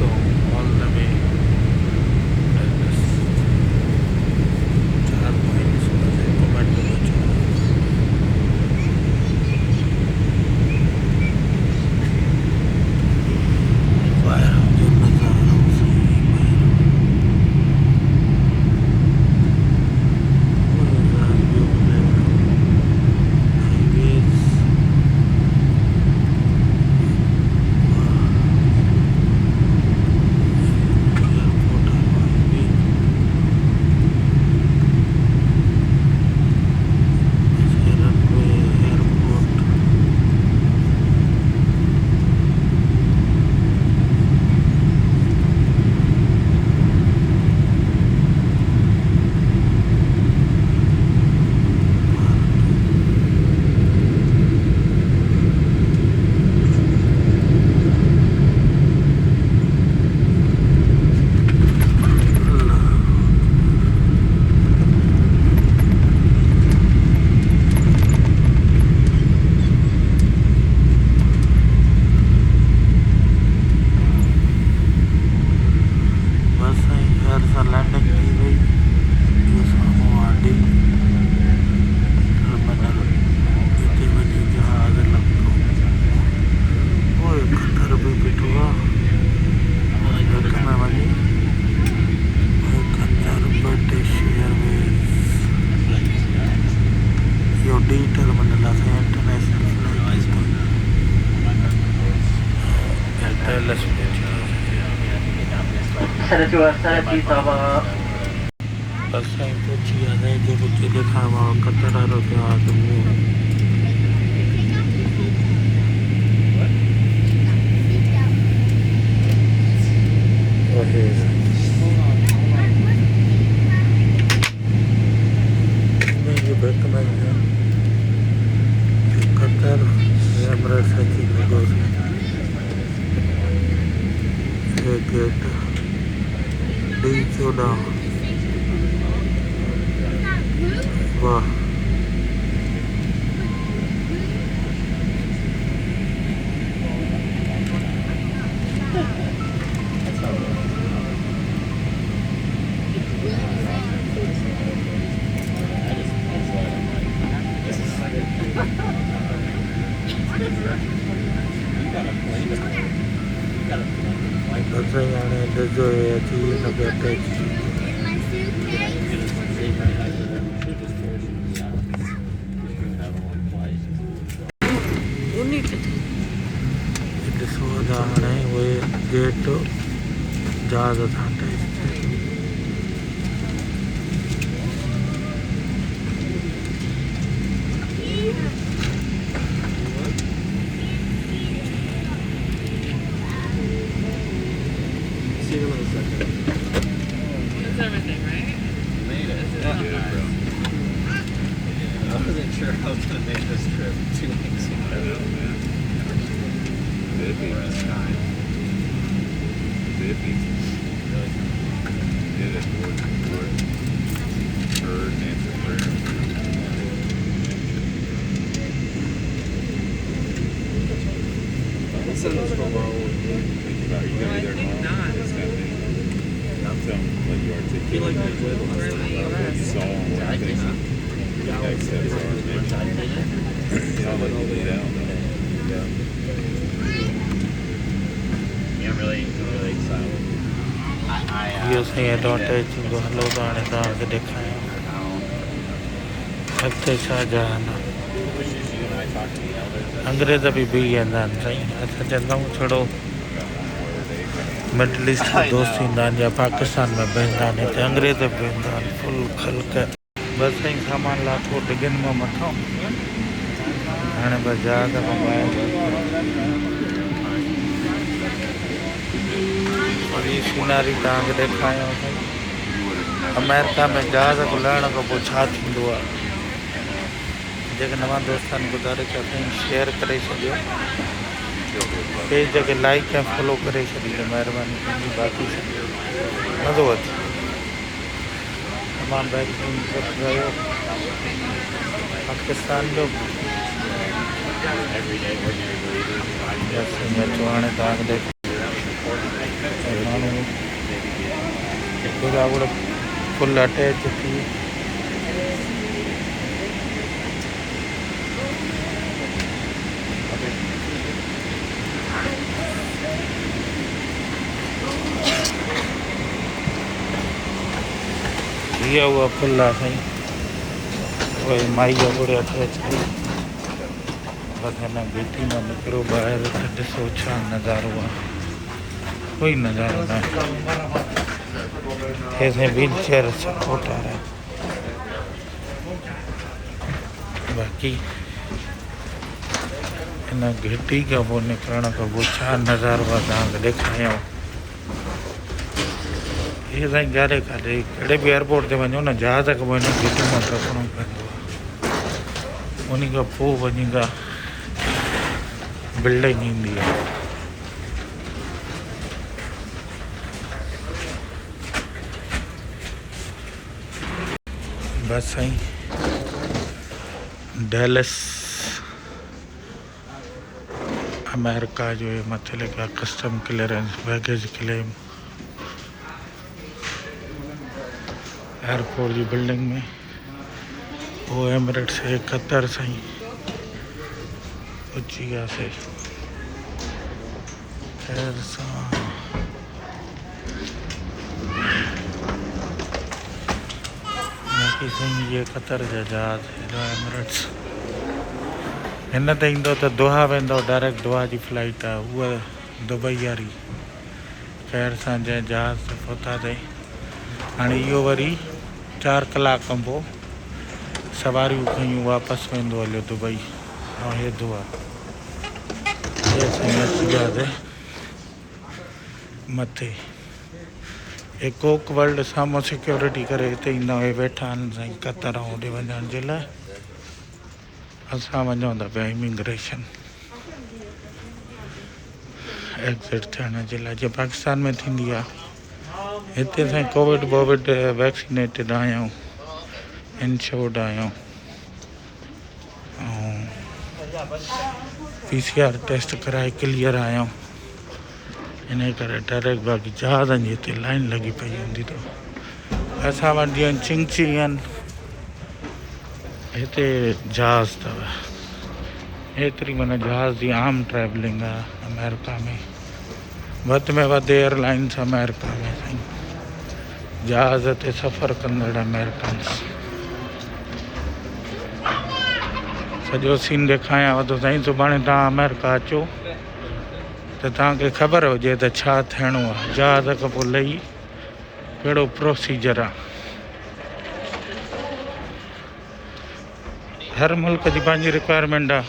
go all the way like this. 4 points recommend to बस पहुंची है जो बच्चे देखा वहाँ कतर आ रहा आदमी कतर गेट D14 वाह बस यानी जो है चीज न बैठे गेट जहाज था ये सही डॉटे जो हलो दाने दान के दिखाया अते शाहजहां अंग्रेज भी वेंदा आहिनि असां चवंदा आहियूं छड़ो मिडल ईस्ट दोस्त ईंदा आहिनि या पाकिस्तान में वेंदा आहिनि हिते अंग्रेज बि वेंदा आहिनि फुल ख़ल्क बस साईं सामान लाथो डिगन में मथां हाणे बस जहाज खां ॿाहिरि और ये सीनरी तव्हांखे ॾेखारियो अमेरिका में जहाज को लहण खां पोइ छा थींदो आहे जेके नवां दोस्तनि गुज़ारिश आहे शेयर करे छॾियो पेज खे लाइक ऐं फॉलो करे छॾिजो महिरबानी पंहिंजी बाक़ी मज़ो अचे तमामु बहितरीनु ट्रिप रहियो पाकिस्तान जो बसि हाणे तव्हांखे माण्हू गुदावड़ फुल अटैच थी ये हुआ फुल आहे साईं वरी माई जा गुड़ अटैच कई बस हिन बीठी मां निकिरो ॿाहिरि त ॾिसो छा नज़ारो आहे कोई नज़ारो न ऐसे व्हील चेयर सपोर्ट आ रहा है बाकी इन घिटी खां पोइ निकिरण खां पोइ छा नज़ारो आहे तव्हांखे ॾेखारियां इहे साईं काॾे काॾे कहिड़े बि एयरपोर्ट ते वञो न जहाज़ खां पोइ हिन घिटी मां टपिणो पवंदो आहे उन खां पोइ वञी का बिल्डिंग ईंदी आहे बस साईं डैलस अमेरिका जो ये मथे लिखा custom clearance baggage claim airport की बिल्डिंग में वो एमिरेट्स से कतर साईं पहुंची गया से खैर सां बाक़ी साईं ये कतर जा जहाज एमिरेट्स हिन ते ईंदो त दोहा वेंदो डायरेक्ट दोहा जी फ्लाइट आहे उहा दुबई वारी खैर सां जंहिं जहाज़ ते पहुतासीं हाणे इहो वरी 4 कलाक खां पोइ सवारियूं खयूं वापसि वेंदो हलियो दुबई ऐं हे दोहा हे साईं अची वियासीं मथे हे कोक वर्ल्ड साम्हूं सिक्योरिटी करे हिते ईंदा हे वेठा आहिनि साईं कतर ऐं होॾे वञण जे लाइ असां वञूं था पिया इमिग्रेशन एग्ज़िट थियण जे लाइ जीअं पाकिस्तान में थींदी आहे हिते साईं कोविड वोविड वैक्सीनेटेड आहियूं इंश्योर्ड आहियूं ऐं PCR टेस्ट कराए क्लियर आहियूं इन करे डायरेक्ट बाक़ी जहाज़नि जी हिते लाइन लॻी पई हूंदी अथव असां वटि जीअं चिंची आहिनि हिते जहाज़ अथव एतिरी माना जहाज़ जी आम ट्रैवलिंग आहे अमेरिका में वधि में वधि एयरलाइंस अमेरिका में साईं जहाज़ ते सफ़र कंदड़ अमेरिकन्स सॼो सीन ॾेखारियांव थो साईं सुभाणे तव्हां अमेरिका अचो त तव्हांखे ख़बर हुजे त छा थियणो आहे जहाज़ खां पोइ लही कहिड़ो प्रोसीजर आहे हर मुल्क जी पंहिंजी रिक्वायरमेंट आहे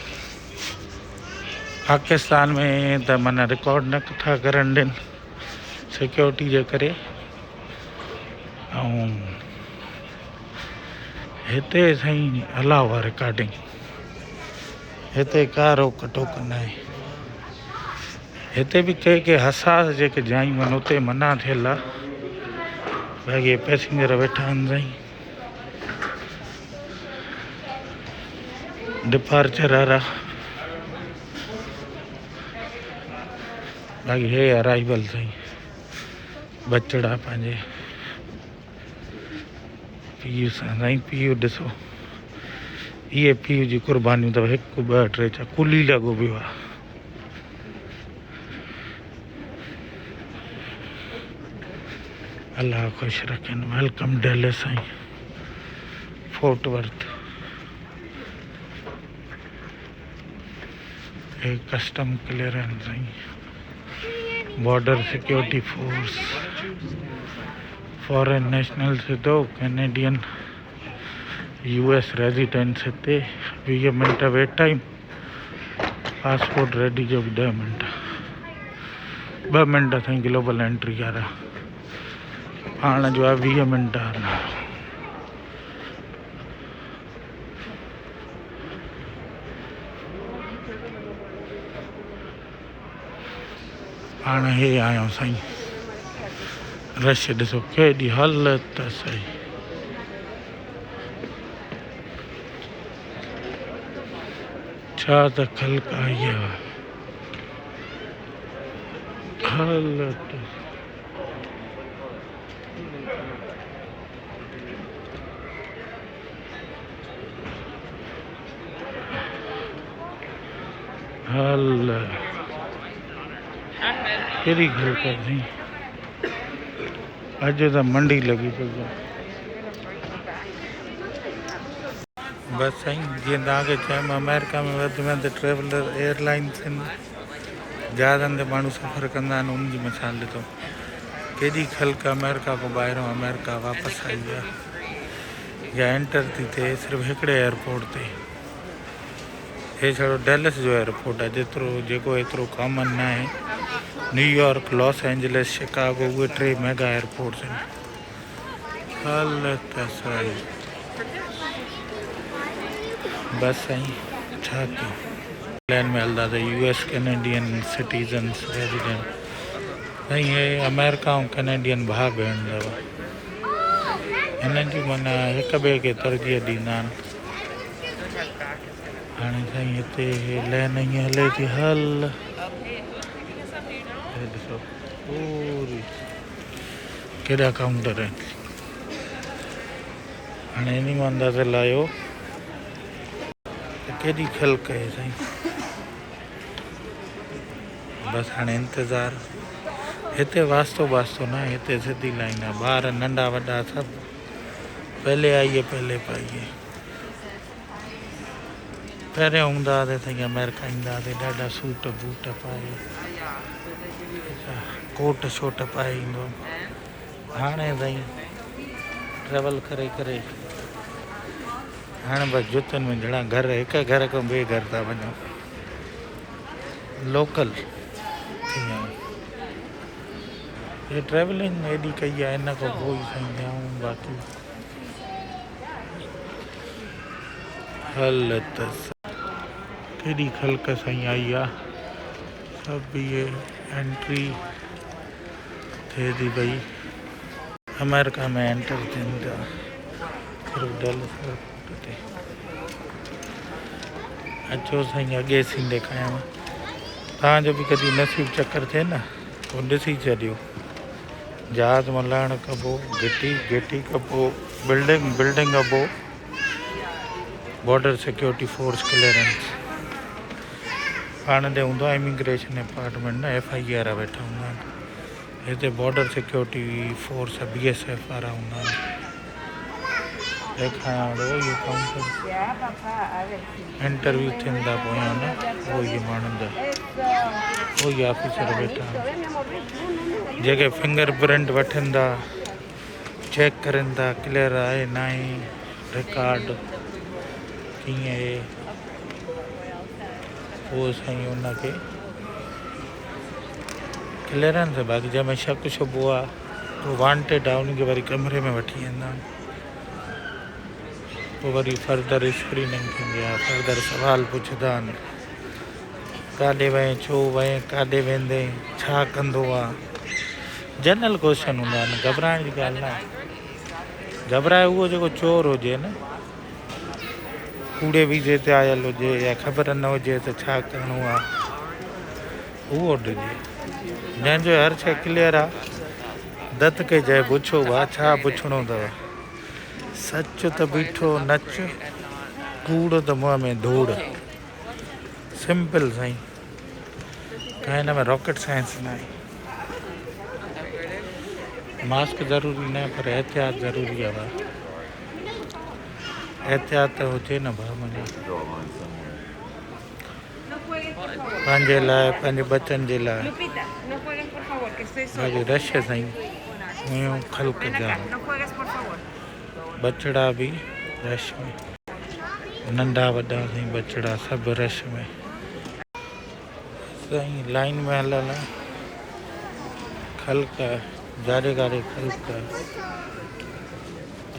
पाकिस्तान में त माना रिकॉर्ड न था करणु ॾियनि सिक्योरिटी जे करे ऐं हिते साईं अलाउ आहे रिकॉर्डिंग हिते का रोक टोक न आहे हिते बि के हसास जेके जायूं आहिनि उते मना थियल आहे बाक़ी पैसेंजर वेठा आहिनि साईं डिपार्चर वारा बाक़ी हे अराइवल साईं बचड़ा पंहिंजे पीउ सां साईं पीउ ॾिसो इहे पीउ जी कुर्बानियूं अथव 1 2 3 4 कुली लॻो पियो आहे अल्लाह ख़ुशि रखनि वेलकम डैलस साईं फोर्ट वर्थ हे कस्टम क्लियरेंस साईं border security force foreign national से दो कैनेडियन US रेजिडेंट्स हिते 20 minute wait time passport ready जो 10 मिनट 2 मिनट साईं ग्लोबल एंट्री वारा पाण जो आहे 20 मिनट हाणे हे आहियूं साईं रश ॾिसो केॾी हालत सही छा त ख़ल्क़ आई आहे हालत हल कहिड़ी ॻाल्हि कर साईं, अॼु त मंडी लॻी पई आहे। बसि साईं, जीअं तव्हांखे चयुमि अमेरिका में वधि में वधि ट्रेवलर एयरलाइंस आहिनि, जहाज़नि ते माण्हू सफ़र कंदा आहिनि, उनजी मिसाल ॾिठो। केॾी ख़ल्क अमेरिका खां ॿाहिरों अमेरिका वापसि आई आहे या एंटर थी थिए सिर्फ़ु हिकिड़े एयरपोर्ट ते। हे छड़ो डेलस जो एयरपोर्ट आहे जेको एतिरो कॉमन न आहे। न्यूयॉर्क, लॉस एंजलिस, शिकागो, उहे 3 मेगा एयरपोर्ट्स आहिनि। हल त साईं, बसि साईं छा कयूं। प्लेन में हलंदा त US कैनेडियन सिटीज़न्स रेजिडेंट साईं, हे अमेरिका ऐं कैनेडियन भाउ भेण अथव। हिननि जी माना हिक ॿिए खे तरजीह ॾींदा आहिनि। हाणे साईं हिते लाइन ईअं हले थी, हल ॾिसो पूरी केॾा काउंटर आहिनि। हाणे इन मां अंदाज़ो लायो त केॾी ख़ल्क आहे साईं। बसि हाणे इंतज़ारु। हिते वास्तो न, हिते सिधी लाइन आहे। ॿार नंढा वॾा सभु पहले आइए पहले पाइए। पहिरें हूंदा हुआ त साईं अमेरिका ईंदा हुआ ॾाढा सूट बूट पाए, कोट शोट पाए ईंदो। हाणे साईं ट्रेवल करे करे हाणे बसि जुतनि में जहिड़ा घर, हिक घर खां ॿिए घर था वञूं, लोकल थी विया। ये ट्रेवलिंग एॾी कई आहे, इन खां पोइ ई साईं ॾियूं बाक़ी हल त केॾी ख़ल्क साईं आई आहे। सभु इहे एंट्री थिए थी पई, अमेरिका में एंटर थियनि था सिर्फ़ु डेलस एयरपोर्ट ते। अचो साईं अॻे सीन ॾेखारियांव। तव्हांजो बि कॾहिं नसीब चकर थिए न, पोइ ॾिसी छॾियो। जहाज़ मां लहण खां पोइ घिटी खां पोइ बिल्डिंग खां पोइ बॉर्डर सिक्योरिटी फोर्स क्लियरेंस। पाण ॾे हूंदो आहे इमिग्रेशन डिपार्टमेंट न, FI वारा वेठा हूंदा आहिनि। हिते बॉर्डर सिक्योरिटी फोर्स BSF वारा हूंदा आहिनि। ॾेखारियांव थो इहो काउंटर, इंटरव्यू थियनि था पोयां न, उहो ई माण्हुनि जा उहो ई ऑफिसर वेठा आहिनि जेके फिंगर प्रिंट वठनि था, चेक करनि था क्लियर आहे न आहे, रिकॉर्ड कीअं आहे, पोइ साईं उनखे क्लियरेंस। बाक़ी जंहिंमें शक शुबो आहे पोइ वांटेड आहे, उनखे वरी कमरे में वठी वेंदा आहिनि। पोइ वरी फर्दर स्क्रीनिंग थींदी आहे, फर्दर सवाल पुछंदा आहिनि, काॾे वएं, छो वएं, काॾे वेंदे, छा कंदो आहे। जनरल क्वेश्चन हूंदा आहिनि, घबराइण जी ॻाल्हि न आहे। घबराए उहो जेको चोर हुजे न, कूड़े वीज़े ते आयल हुजे या ख़बर न हुजे त छा करिणो आहे, उहो ॾिजे। जंहिंजो हर शइ क्लियर आहे, दत खे चए पुछो आहे छा पुछिणो अथव। सच त बीठो नच, कूड़ त मुंहं में धूड़। सिंपल साईं, कंहिं हिन में रॉकेट साइंस न आहे। मास्क ज़रूरी न आहे, पर एहतियात ज़रूरी आहे भाउ। एहतियात त हुजे न भाउ मुंहिंजा, पंहिंजे लाइ, पंहिंजे बचनि जे लाइ। बाक़ी रश साईं हुयूं ख़ल्क जाम, बचड़ा बि रश में, नंढा वॾा साईं बचड़ा सभु रश में साईं। लाइन में हलियल ख़ल्क, जाड़े गाड़े ख़ल्क,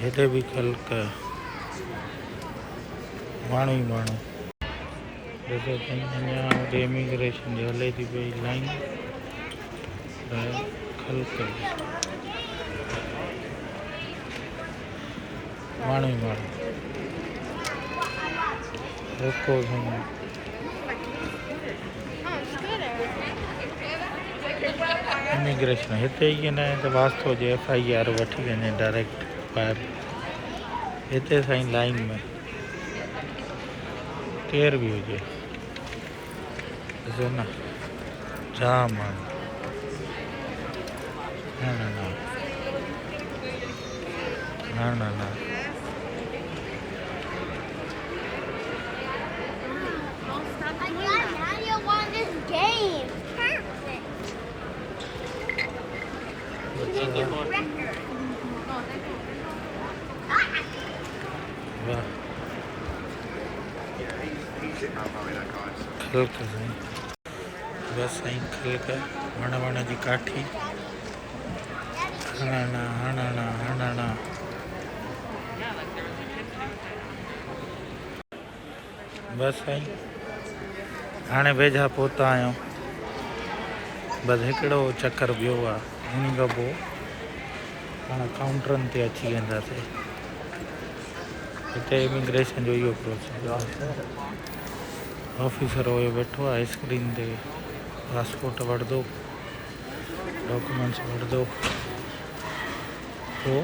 हेॾे बि ख़ल्क, माण्हू ई माण्हू। ॾिसो साईं अञा होॾे इमिग्रेशन जी हले थी पई लाइन, ख़ल्क माण्हू ई माण्हू। रुको साईं, इमिग्रेशन हिते ई न त वास्तो हुजे FIR वठी वञे डायरेक्ट ॿाहिरि हिते साईं लाइन में केर बि हुजे ॾिसो न जाम माण्हू न खिलक साईं बस साईं खिलक वण जी काठी हणणा बस साईं हाणे वेझा पहुता आहियूं बस हिकिड़ो चकर ॿियो आहे उन खां पोइ हाणे काउंटरनि ते अची वेंदासीं हिते इमिग्रेशन जो इहो प्रोसेस आहे ऑफिसर हुयो वेठो आहे स्क्रीन ते पासपोर्ट वठंदो डॉक्यूमेंट्स वठंदो पोइ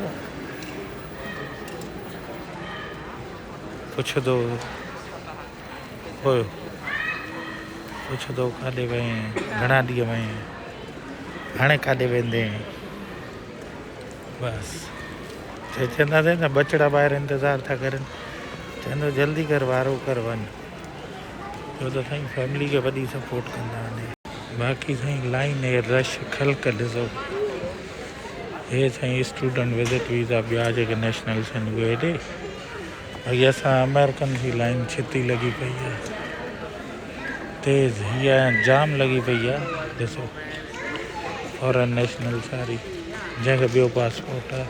पुछंदो हुयो पुछंदो काॾे वई घणा ॾींहं वई हाणे काॾे वेंदे बसि चवंदासीं न बचड़ा ॿाहिरि इंतज़ारु था करनि चवंदो जल्दी कर वारो कर वञ छो त साईं फैमिली खे वॾी सपोर्ट कंदा आहिनि बाक़ी साईं लाइन ऐं रश खल्क ॾिसो हे साईं स्टूडेंट विज़िट वीज़ा ॿिया जेके नेशनल्स आहिनि उहे हेॾे बाक़ी असां अमेरिकन जी लाइन छिती लॻी पई आहे तेज़ हीअ जाम लॻी पई आहे ॾिसो फॉरेन नेशनल सारी जंहिंखे ॿियो पासपोर्ट आहे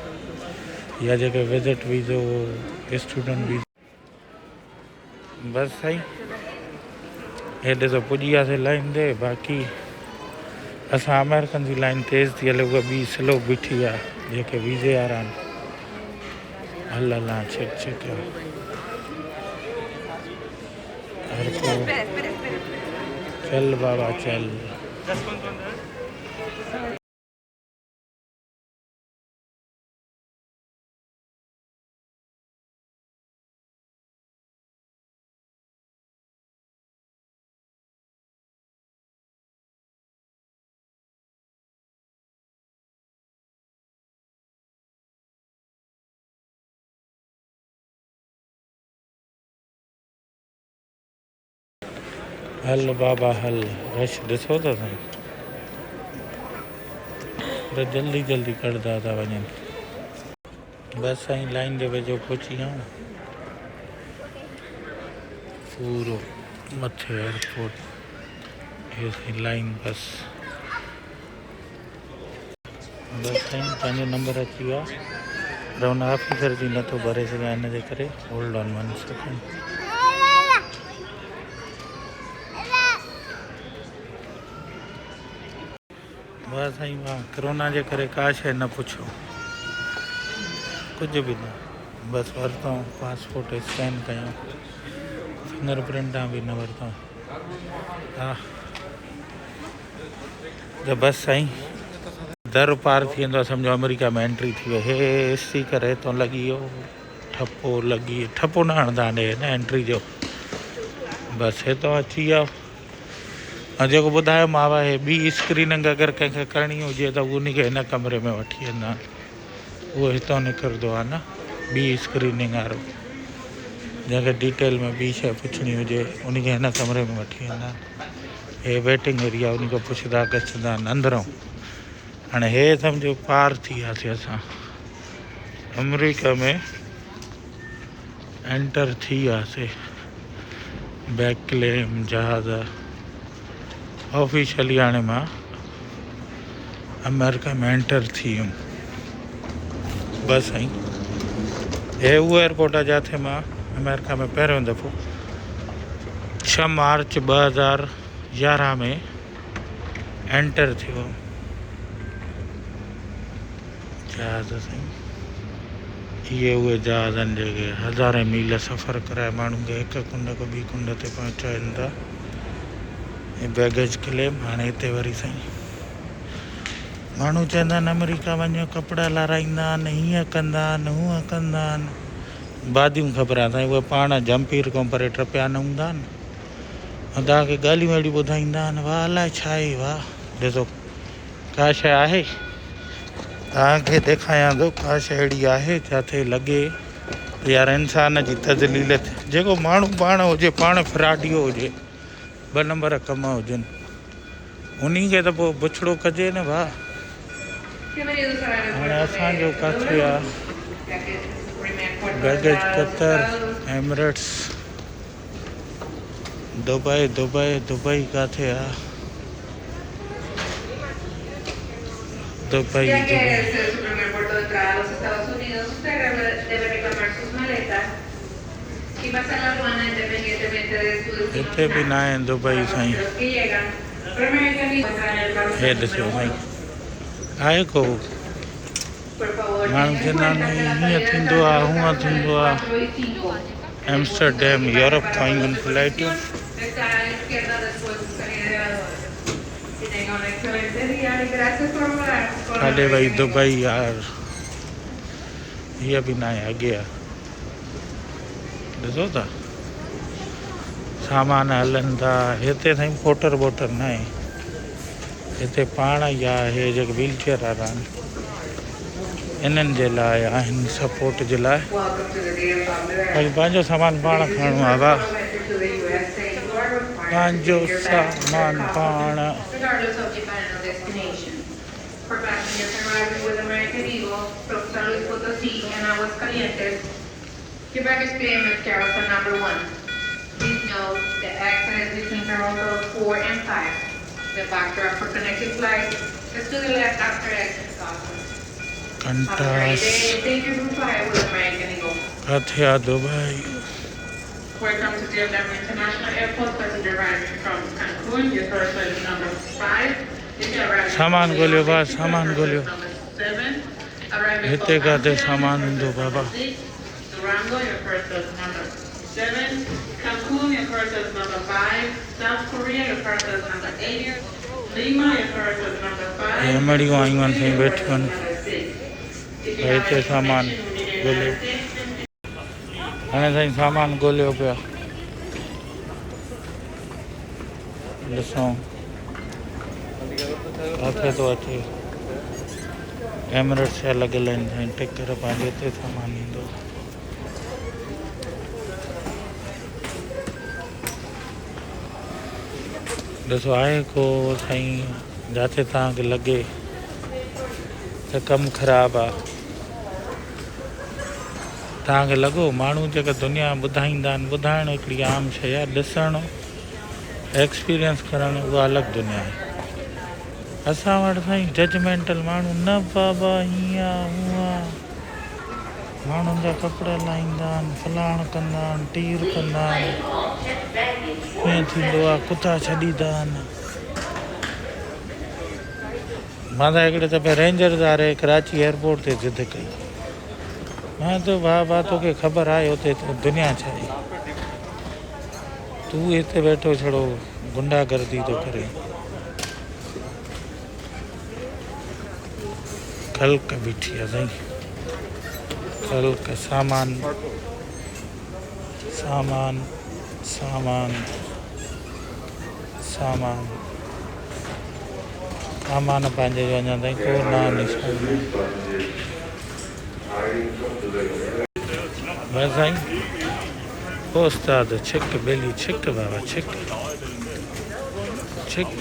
या जेके विज़िट वीज़ो स्टूडेंट वीज़ो बसि साईं हे ॾिसो पुॼी वियासीं लाइन ते बाक़ी असां अमेरिकन जी लाइन तेज़ थी हले उहा ॿी स्लो बीठी आहे जेके वीज़े वारा आहिनि हल छिक हर को चल बाबा चल हल बाबा हल रश ॾिसो था साईं पर जल्दी जल्दी कढंदा था वञनि बसि साईं लाइन जे वेझो पहुची विया पूरो मथे एयरपोर्ट हे साईं लाइन बसि साईं पंहिंजो नंबर अची वियो आहे पर हुन ऑफिसर जी नथो भरे सघां हिन जे करे होल्ड ऑन 1 सेकेंड बस साईं वाह कोरोना जे करे का शइ न पुछो कुझु बि न बसि वरितऊं पासपोर्ट स्कैन कयूं फिंगर प्रिंटां बि न वरितऊं हा त बसि साईं दर पार थी वेंदो आहे सम्झो अमेरिका में एंट्री थी वई हे स्टीकर हितां लॻी वियो ठपो न हणंदा आहिनि न एंट्री जो बसि हितां अची वियो ऐं जेको ॿुधायोमांव हे ॿी स्क्रीनिंग अगरि कंहिंखे करणी हुजे त उनखे हिन कमरे में वठी वेंदा उहो हितां निकिरंदो आहे न ॿी स्क्रीनिंग वारो जंहिंखे डिटेल में ॿी शइ पुछणी हुजे उनखे हिन कमरे में वठी वेंदा हे वेटिंग एरिया उनखां पुछंदा गछंदा आहिनि अंदरों हाणे हे सम्झो पार थी वियासीं असां अमेरिका में एंटर थी वियासीं बैक क्लेम जहाज़ ऑफिशियली हाणे मां अमेरिका में एंटर थी वियुमि बसि साईं हे उहो एयरपोर्ट आहे जिथे मां अमेरिका में पहिरियों दफ़ो 6 मार्च 2011 में एंटर थियो जहाज़ साईं इहे उहे जहाज़ आहिनि जेके हज़ारे मील सफ़र कराए माण्हुनि खे हिकु कुंड खां ॿी कुंड ते पहुचाइनि था बैगेज क्लेम हाणे हिते वरी साईं माण्हू चवंदा आहिनि अमेरिका वञो कपिड़ा लाराईंदा आहिनि, हीअं कंदा आहिनि, हूअं कंदा आहिनि। बादियूं ख़बर आहे साईं, उहे पाण जंपीर खां परे टपिया न हूंदा आहिनि, ऐं तव्हांखे ॻाल्हियूं अहिड़ियूं ॿुधाईंदा आहिनि, वाह अलाए छा आहे, वाह ॾिसो का शइ आहे तव्हांखे ॾेखारियां थो, का शइ अहिड़ी आहे जिथे लॻे यार इंसान जी तज़लील थिए। जेको माण्हू पाण हुजे, पाण फ्राडियो हुजे, 2 नंबर कम हुजनि, उन खे त पोइ बुछड़ो कजे न भाउ। हाणे असांजो किथे आहे बैगेज, कतर, एमिरेट्स, दुबई किथे आहे, दुबई। हिते बि न आहे दुबई साईं, हे ॾिसो साईं आहे को माण्हू चवंदा आहिनि हीअं थींदो आहे, हूअं थींदो आहे। एम्स्टरडैम यूरोप खां ईंदियूं फ्लाइटूं, काॾे वई दुबई यार, हीअ बि न आहे, अॻे आहे, ॾिसो था सामान हलनि था। हिते साईं पोटर वोटर न आहे, हिते पाण ई आहे, जेके व्हीलचेयर वारा आहिनि इन्हनि जे लाइ आहिनि, सपोर्ट जे लाइ। बाक़ी पंहिंजो सामान पाण खणणो आहे, वाह पंहिंजो सामान पाण। Your baggage claim is carousel number 1. Please note the exit is between carousel 4 and 5. The backdrop for connecting flights is to the left after exit crossing. Contact. Thank you for flying with American Eagle. Kathia, Dubai. Welcome to JFK International Airport. Passenger arriving from Cancun. Your first flight is number 5. Saman golyo ba, saman golyo. Hitte kaate saman hundo baba. Durango, your first is number 7. Cancun, your first is number 5. South Korea, your first is number 8. Lima, your first is number 5. Hamari going on thing bet one. Hitte saman golyo. Hane sain saman golyo pya. Listen. Aate to aate. Emirates से अलग line साईं टिकर पंहिंजे हिते सामान ईंदो। ॾिसो आहे को साईं जिथे तव्हांखे लॻे त कमु ख़राबु आहे, तव्हांखे लॻो माण्हू जेका दुनिया ॿुधाईंदा आहिनि, ॿुधाइणु हिकिड़ी आम शइ आहे, ॾिसणु एक्सपीरियंस करणु उहा अलॻि दुनिया आहे। असां वटि साईं जजमेंटल माण्हू न बाबा, हीअं हूअं माण्हुनि जा कपिड़ा लाहींदा आहिनि, फलाण कंदा आहिनि, टीर कंदा आहिनि, हीअं थींदो आहे, कुता छॾींदा आहिनि। मां त हिकिड़े दफ़े रेंजर वारे कराची एयरपोर्ट ते ज़िद कई, मां त वाह तोखे ख़बर आहे हुते दुनिया छा आहे, तूं हिते वेठो छड़ो गुंडागर्दी थो करे। कल्क बीठी आहे साईं, कल्क सामान सामान सामान सामान सामान पंहिंजे जो अञा ताईं को निशान बसि साईं। उस्ताद छिक बेली छिक बाबा छिक छिक।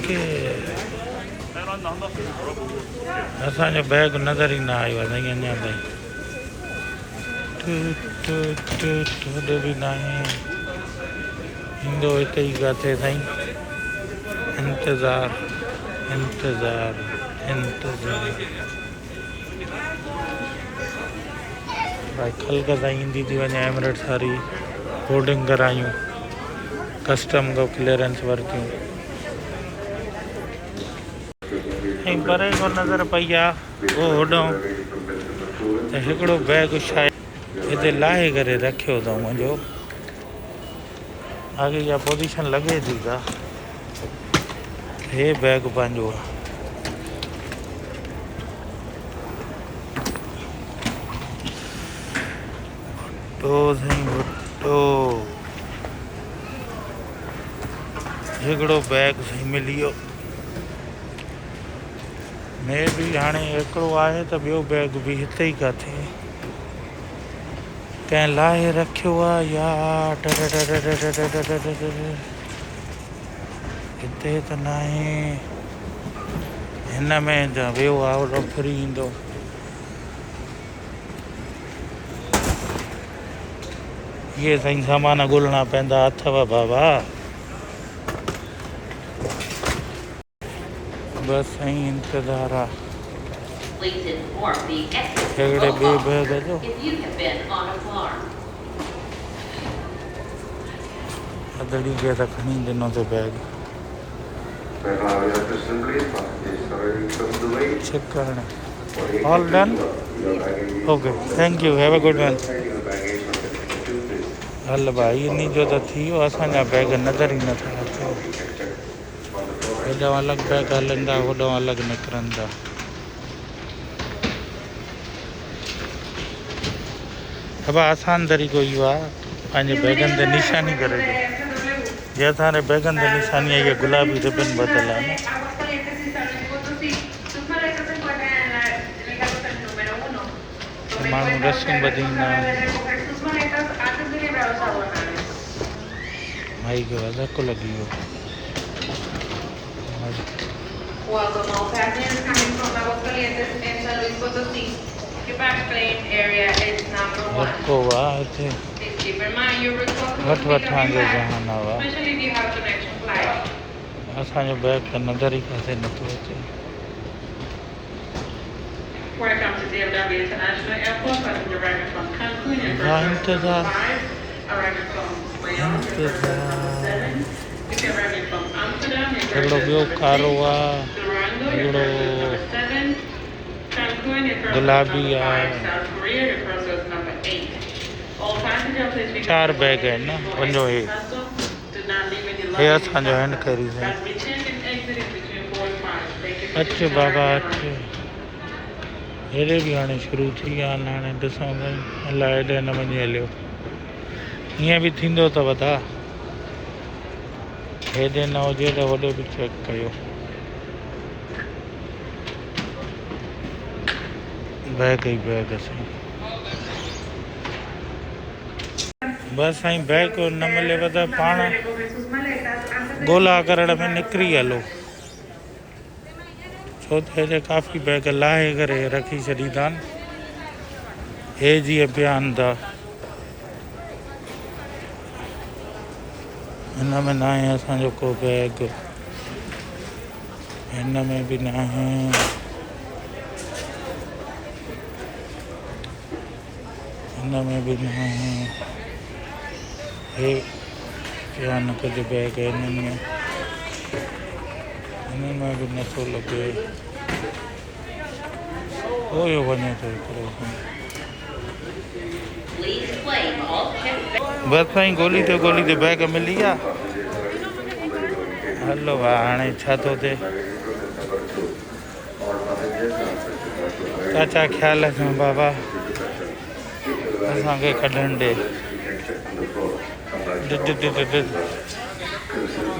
असांजो बैग नज़र ई न आयो आहे साईं अञा ताईं, होॾे बि न आहे, ईंदो हिते ई किथे साईं। इंतज़ार इंतज़ार इंतज़ार भाई ख़ल्क सां ईंदी थी वञे। एमिरेट्स वारी बोर्डिंग करायूं, कस्टम खां क्लीयरेंस वरितियूं, ऐं परे खां नज़र पई आहे उहो होॾो त हिकिड़ो बैग शायदि हिते लाहे करे रखियो अथऊं मुंहिंजो, आगे इहा पोजीशन लॻे थी का हे बैग पंहिंजो आहे। साईं भुट्टो हिकिड़ो बैग साईं मिली वियो। मैं भी हाणे हिकिड़ो आहे त ॿियो बैग बि हिते ई किथे कंहिं लाहे रखियो आहे या हिते त न आहे। हिन में त वियो आहे फ्री ईंदो। इहे साईं सामान ॻोल्हणा पवंदा अथव बाबा। बस साईं इंतज़ार आहे। हिकिड़े ॿिए बैग जो अदड़ी खे त खणी ॾिनो थो बैग। चेक करणु all done okay thank U have a good one. हल भाई इन जो त थी वियो। असांजा बैग नज़र ई नथा अचनि। हेॾां अलॻि बैग हलंदा होॾां अलॻि निकिरंदा। अब आसान तरीक़ो इहो आहे पंहिंजे बैगनि ते निशानी करे ॾियो। जे असांजे बैगनि ते निशानी आहे इहा गुलाबी रिबन बदल आहे न। माण्हू रसियूं ॿधींदा आहिनि। भाई खे धकु लॻी वियो। Welcome all passengers coming from Aguascalientes and San Luis Potosí. Your back plane area is number 1. Please keep in mind your responsibility to be fast, especially if you have connection flights. असांजो bag त नज़र ई काथे नथो अचे। Welcome to DFW International Airport. Passenger arriving from Cancun and first class 5, arriving from Miami, first class 7. If you're arriving from Amsterdam, your first class number 6. Durango, your first class number 7. Cancun, your first class number 5. South Korea, your first class number 8. All passengers, please be चार bag है ना वञो हे do not leave any luggage असांजो hand कैरी है। as we check and exit in between 4 and 5. Thank you for अच बाबा अच। हेॾे बि हाणे शुरू थी विया आहिनि। हाणे ॾिसूं साईं अलाए हेॾे न वञी हलियो। हीअं बि थींदो अथव ता हेॾे न हुजे त होॾे बि चेक कयो। बैग ई बैग साईं। बस साईं बैग न मिलेव त पाण ॻोल्हा करण में निकिरी हलो। छो त हेॾे काफ़ी बैग लाहे करे रखी छॾींदा आहिनि। हे जीअं पिया आहिनि था हिन में न आहे असांजो को बैग। हिन में बि न आहे। हिन में बि न आहे। हे पिया आहिनि कुझु बैग हिननि में बि नथो लॻे। ओयो वञे थो हिकिड़ो। बस साईं ॻोल्ही बैग मिली विया। हलो भाउ हाणे छा थो थिए। छा ख़्यालु आहे बाबा असांखे कढणु ॾे।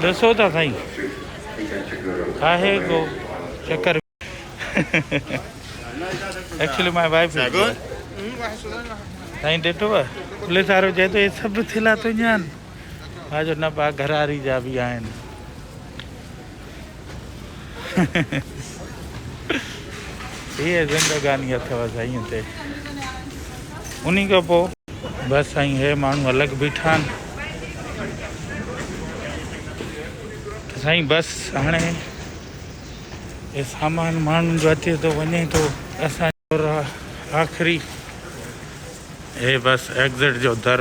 ॾिसो था साईं आहे को चक्कर। एक्चुअली माय वाइफ साईं ॾिठो आहे पुलिस वारो चए थो हे सभु थिला तुंहिंजा आहिनि। मां जो न पा घरारी जा बि आहिनि। हीअ ज़िंदगानी अथव साईं हिते। उन खां पोइ बसि साईं हे माण्हू अलॻि बीठा आहिनि। त साईं बसि हाणे हे सामान माण्हुनि जो अचे थो वञे थो। असांजो आख़िरी हे बसि एग्ज़िट जो दर।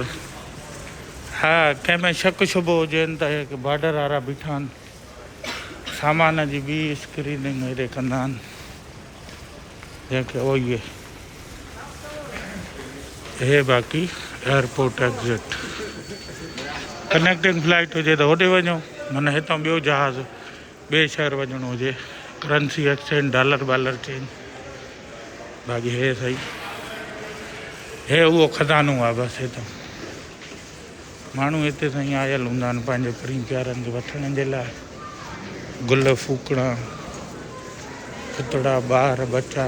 हा कंहिंमें शक शुबो हुजनि त हे बॉर्डर वारा बीठा आहिनि। सामान जी ॿी स्क्रीनिंग हेॾे कंदा आहिनि जंहिंखे उहो हे बाक़ी एयरपोर्ट एग्ज़िट। कनेक्टिंग फ्लाइट हुजे त होॾे वञो माना हितां ॿियो जहाज़ ॿिए शहर वञिणो हुजे करंसी एक्सचेंज डॉलर वालर चेंज। बाक़ी हे सही हे उहो खज़ानो आहे बसि हितां। माण्हू हिते साईं आयल हूंदा आहिनि पंहिंजे प्री प्यारनि खे वठण जे लाइ। गुल फूकणा, पुतड़ा, ॿार बच्चा,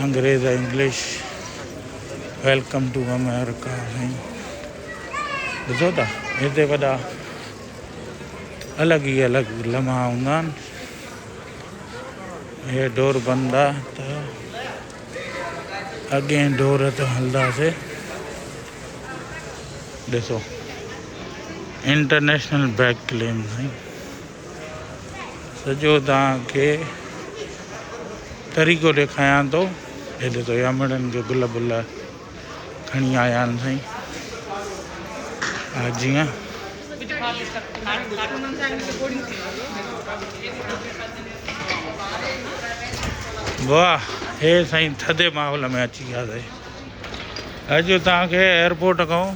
अंग्रेज़ इंग्लिश, वेलकम टू अमेरिका साईं। ॾिसो था हिते वॾा अलॻि ई अलॻि लम्हा हूंदा आहिनि। हे डोर बंदि आहे त अॻियां डोर ते हलंदासीं। ॾिसो इंटरनेशनल बैक क्लेम साईं। सॼो तव्हांखे तरीक़ो ॾेखारियां थो। हे ॾिसो यामड़नि खे गुल बुल खणी आया आहिनि साईं। हा जीअं वाह, हे साईं थधे माहौल में अची वियासीं। अॼु तव्हांखे एयरपोर्ट खां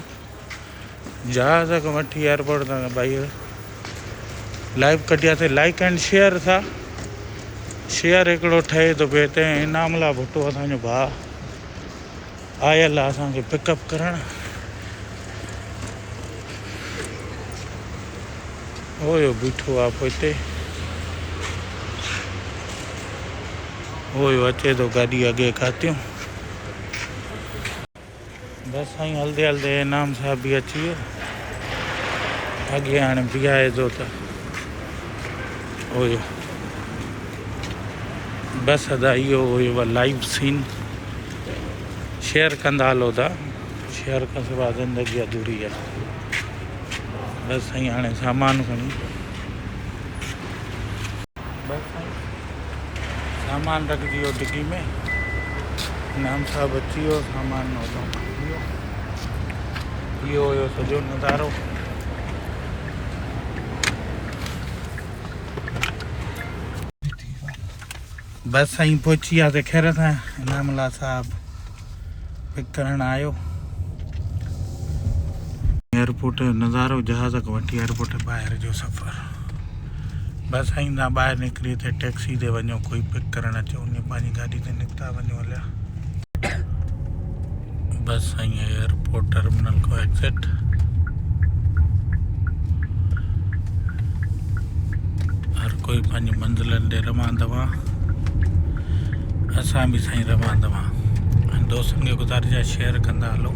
जहाज़ खां वठी एयरपोर्ट तक भाई लाइव कढियासीं। लाइक एंड शेयर सां शेयर हिकिड़ो ठहे थो पियो हिते। इनामला भुट्टो असांजो भाउ आयल आहे असांखे पिकअप करणु। ओयो बीठो आहे पोइ हिते। ओयो अचे थो गाॾी अॻे कातियूं। बसि साईं हलंदे हलंदे इनाम साहब बि अची वियो। अॻे हाणे बीहाए थो त ओयो बसि अदा इहो हुयो लाइव सीन। शेयर कंदा हलो था। शेयर खां सवाइ ज़िंदगी अधूरी आहे। बसि साईं हाणे सामान खणी बसि साईं सामान रखिजी वियो डिगी में। इनाम साहब अची वियो। सामान होॾो खणी वियो। इहो हुयो सॼो नज़ारो। बसि साईं पहुची वियासीं ख़ैर सां। इनामला साहब पिक करणु आयो। एयरपोर्ट जो नज़ारो जहाज़ खां वठी एयरपोर्ट ॿाहिरि जो सफ़र। बसि साईं तव्हां ॿाहिरि निकिरी हिते टैक्सी ते वञो। कोई पिक करणु अचो उन पंहिंजी गाॾी ते निकिता वञो हलिया। बसि साईं एयरपोर्ट टर्मिनल को एग्ज़िट। हर कोई पंहिंजी मंज़िलनि ॾे रवां दवा। असां बि साईं रवां दवा। दोस्तनि खे गुज़ारिश आहे शेयर कंदा हलो।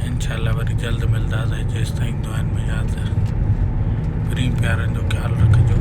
इंशाल्लाह वरी जल्द मिलंदासीं। जेसि ताईं दुआनि में यादि प्री प्यारनि जो ख़्यालु रखिजो।